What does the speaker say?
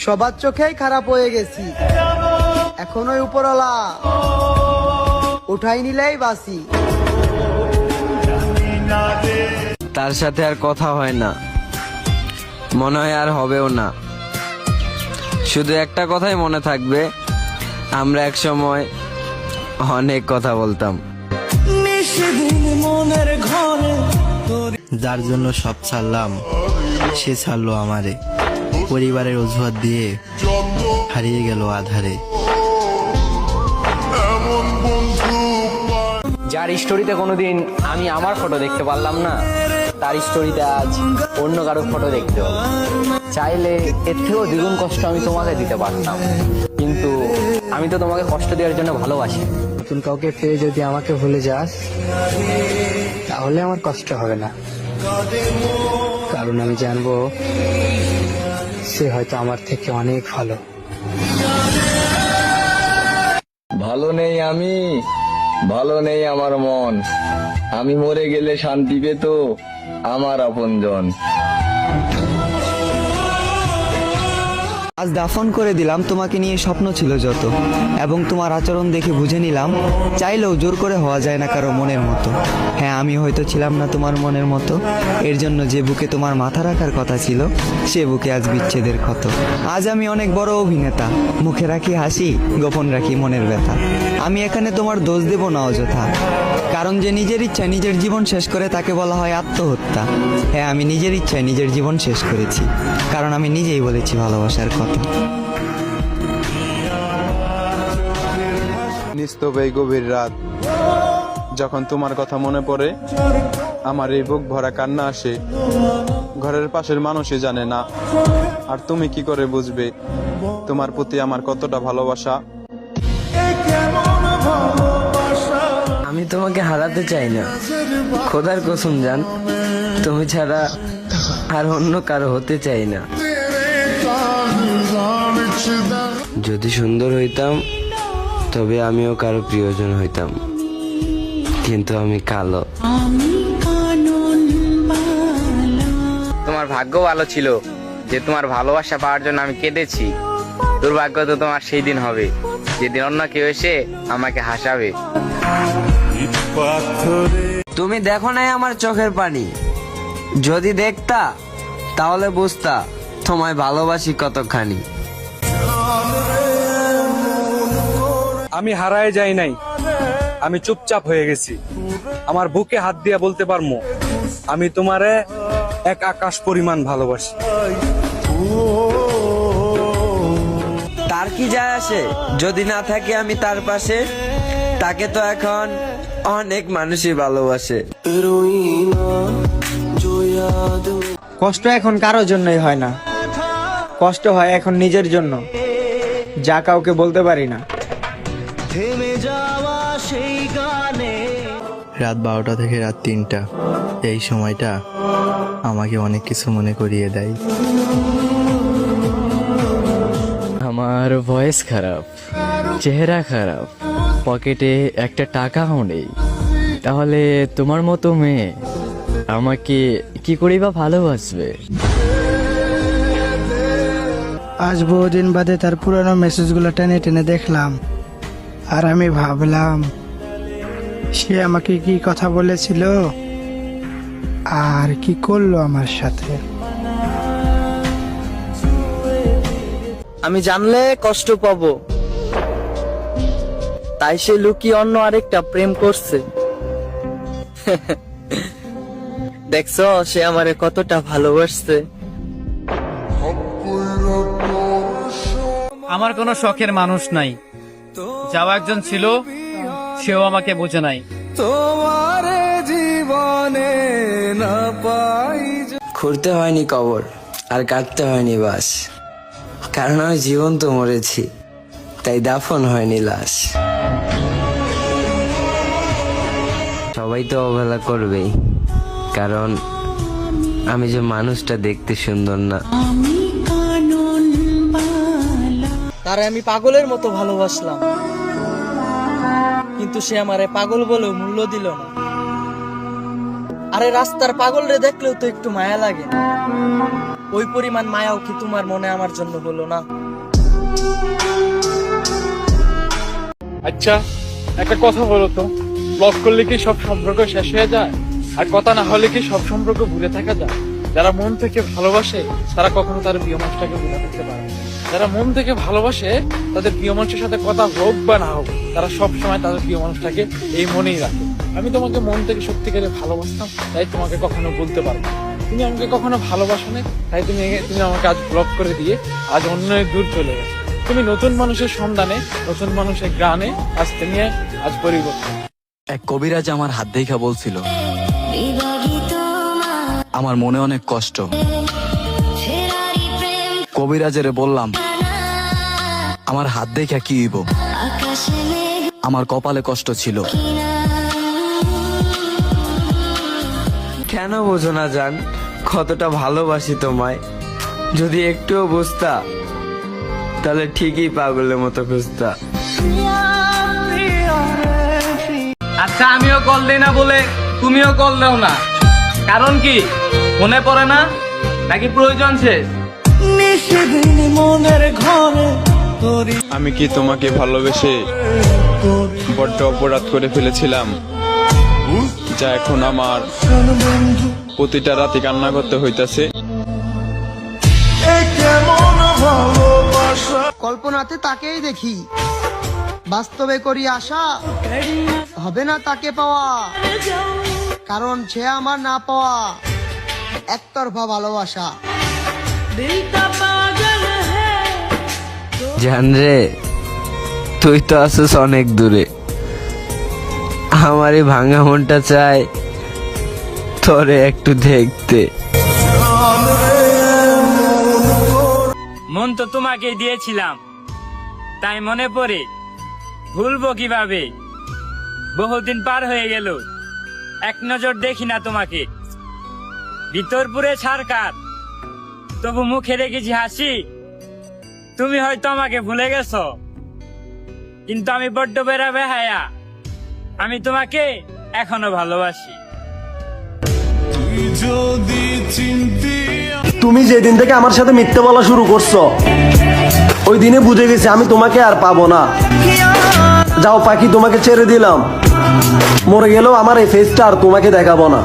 সবার চোখেই খারাপ হয়ে গেছি, এখন ওই উপরওয়ালা উঠাই নিলেই বাসি। তার সাথে আর কথা হয় না, মনে হয় আর হবেও না। শুধু একটা কথাই মনে থাকবে, আমরা এক সময় অনেক কথা বলতাম। যার জন্য সব ছাড়লাম সে ছাড়লো আমারে, পরিবারের অজুহাত দিয়ে হারিয়ে গেল আধারে। যার স্টোরিতে কোনোদিন আমি আমার ফটো দেখতে পারলাম না, তার স্টোরিতে আজ অন্য কারো ফটো দেখতে হবে। চাইলে এর থেকেও দ্বিগুণ কষ্ট আমি তোমাকে দিতে পারতাম, কিন্তু আমি তো তোমাকে কষ্ট দেওয়ার জন্য ভালোবাসি। নতুন কাউকে পেয়ে যদি আমাকে ভুলে যাস, তাহলে আমার কষ্ট হবে না, কারণ আমি জানবো সে হয়তো আমার থেকে অনেক ভালো। ভালো নেই আমি, ভালো নেই আমার মন, আমি মরে গেলে শান্তি পেত আমার আপনজন। আজ দাফন করে দিলাম তোমাকে নিয়ে স্বপ্ন ছিল যত, এবং তোমার আচরণ দেখে বুঝে নিলাম চাইলেও জোর করে হওয়া যায় না কারো মনের মতো। হ্যাঁ, আমি হয়তো ছিলাম না তোমার মনের মতো, এর জন্য যে বুকে তোমার মাথা রাখার কথা ছিল সে বুকে আজ বিচ্ছেদের ক্ষত। আজ আমি অনেক বড় অভিনেতা, মুখে রাখি হাসি, গোপন রাখি মনের ব্যথা। আমি এখানে তোমার দোষ দেব না অযথা, কারণ যে নিজের ইচ্ছায় নিজের জীবন শেষ করে তাকে বলা হয় আত্মহত্যা। হ্যাঁ, আমি নিজের ইচ্ছায় নিজের জীবন শেষ করেছি, কারণ আমি নিজেই বলেছি ভালোবাসার কথা। নিস্তব এই গভীর রাত, যখন তোমার কথা মনে পড়ে আমার এই বুক ভরা কান্না আসে। ঘরের পাশের মানুষই জানে না, আর তুমি কি করে বুঝবে তোমার প্রতি আমার কতটা ভালোবাসা। আমি তোমাকে হারাতে চাই না, খোদার কসম জান, তুমি ছাড়া আর অন্য কারো হতে চাই না। যদি সুন্দর হইতাম তবে আমিও কারো প্রিয়জন হইতাম, কিন্তু আমি কালো। তোমার ভাগ্য ভালো ছিল যে তোমার ভালোবাসা পাওয়ার জন্য আমি কেঁদেছি। দুর্ভাগ্য তো তোমার সেই দিন হবে যেদিন অন্য কেউ এসে আমাকে হাসাবে। তুমি দেখো নাই আমার চোখের পানি, যদি দেখতা তাহলে বুঝতা তোমায় ভালোবাসি কতখানি। আমি হারায় যাই নাই, আমি চুপচাপ হয়ে গেছি। আমার বুকে হাত দিয়ে বলতে পারমু আমি তোমারে এক আকাশ পরিমাণ ভালোবাসি। তার কি যায় আসে যদি না থাকে আমি তার পাশে, তাকে তো এখন অনেক মানুষই ভালোবাসে। কষ্ট এখন কারোর জন্যই হয় না, কষ্ট হয় এখন নিজের জন্য, যা কাউকে বলতে পারি না। রাত 12টা থেকে রাত 3টা, এই সময়টা আমাকে অনেক কিছু মনে করিয়ে দেয়। আমার ভয়েস খারাপ, চেহারা খারাপ, পকেটে একটা টাকাও নেই, তাহলে তোমার মতো মেয়ে আমাকে কি করে বা ভালোবাসবে? আজ বহুদিন বাদে তার পুরনো মেসেজগুলো টেনে টেনে দেখলাম, আর আমি ভাবলাম সে আমাকে কি কথা বলেছিল আর কি করলো আমার সাথে। আমি জানলে কষ্ট পাবো, তাই সে লুকিয়ে অন্য আরেকটা প্রেম করছে। দেখছো সে আমারে কতটা ভালোবাসছে। আমার কোনো শখের মানুষ নাই, যাও একজন ছিল সেও আমাকে বোঝে নাই। খুঁড়তে হয়নি কবর আর কাটতে হয়নি বাস, কারণ আমি জীবন্ত মরেছি, তাই দাফন হয়নি লাশ। সবাই তো অবহেলা করবেই, কারণ আমি যে মানুষটা দেখতে সুন্দর না। তারে আমি পাগলের মতো ভালোবাসলাম, কিন্তু সে আমারে পাগল বলেও মূল্য দিল না। আরে রাস্তার পাগল রে দেখলেও তো একটু মায়া লাগে, ওই পরিমাণ মায়াও কি তোমার মনে আমার জন্য হলো না? আচ্ছা, একটা কথা বলো তো, ব্লক করলে কি সব সম্পর্ক শেষ হয়ে যায়? আর কথা না হলে কি সব সম্পর্ক ভুলে থাকা যায়? যারা মন থেকে ভালোবাসে তারা কখনো তার প্রিয় মানুষটাকে ভুলে থাকতে পারে না। যারা মন থেকে ভালোবাসে তাদের প্রিয় মানুষের সাথে কথা হোক বা না হোক, তারা সব সময় তাদের প্রিয় মানুষটাকে এই মনেই রাখে। আমি তোমাকে মন থেকে সত্যিকারে ভালোবাসতাম, তাই তোমাকে কখনো বলতে পারবো না। তুমি আমাকে কখনো ভালোবাসো না, তাই তুমি আমাকে আজ ব্লক করে দিয়ে আজ অন্য দূর চলে গেছো। তুমি নতুন মানুষের সন্ধানে, নতুন মানুষের গানে আসতে নিয়ে আজ পরিবর্তন। এক কবিরাজ আমার হাত দেখা বলছিল, আমার মনে অনেক কষ্ট। কবিরাজের বললাম, আমার হাত দেখা কি হইব? আমার কপালে কষ্ট ছিল। কেন বোঝো না জান কতটা ভালোবাসি তোমায়? যদি একটুও বুঝতা তাহলে ঠিকই পাগলের মতো খুঁজতা। আচ্ছা, আমিও কল দেই না বলে তুমিও কল দাও না, কারণ কি মনে পড়ে না নাকি প্রয়োজন শেষ? আমি কি তোমাকে ভালোবেসে বড্ড অপরাধ করে ফেলেছিলাম, যা এখন আমার প্রতিটা রাতে কান্না করতে হইতাছে? কল্পনাতে তাকেই দেখি, বাস্তবে করি আশা, হবে না তাকে পাওয়া, কারণ সে আমার না পাওয়া একতরফা ভালোবাসা। জান রে, তুই তো আছিস অনেক দূরে, আমার এই ভাঙা মনটা চাই তোরে একটু দেখতে। মন তো তোমাকে দিয়েছিলাম, তাই মনে পড়ে ভুলবো কিভাবে? বহুদিন পার হয়ে গেল, এক নজর দেখি না তোমাকে। ভিতর পুরে ছারকার, তবু মুখে রেখেছি হাসি। তুমি হয়তো আমাকে ভুলে গেছো, কিন্তু আমি বড্ড বেড়া বেহায়া, আমি তোমাকে এখনো ভালোবাসি। তুমি যেদিন থেকে আমার সাথে মিথ্যে বলা শুরু করছো, ওই দিনে বুঝে গেছি আমি তোমাকে আর পাবো না। যাও পাখি, তোমাকে ছেড়ে দিলাম, মরে গেলেও আমার এই ফেসটা আর তোমাকে দেখাবো না।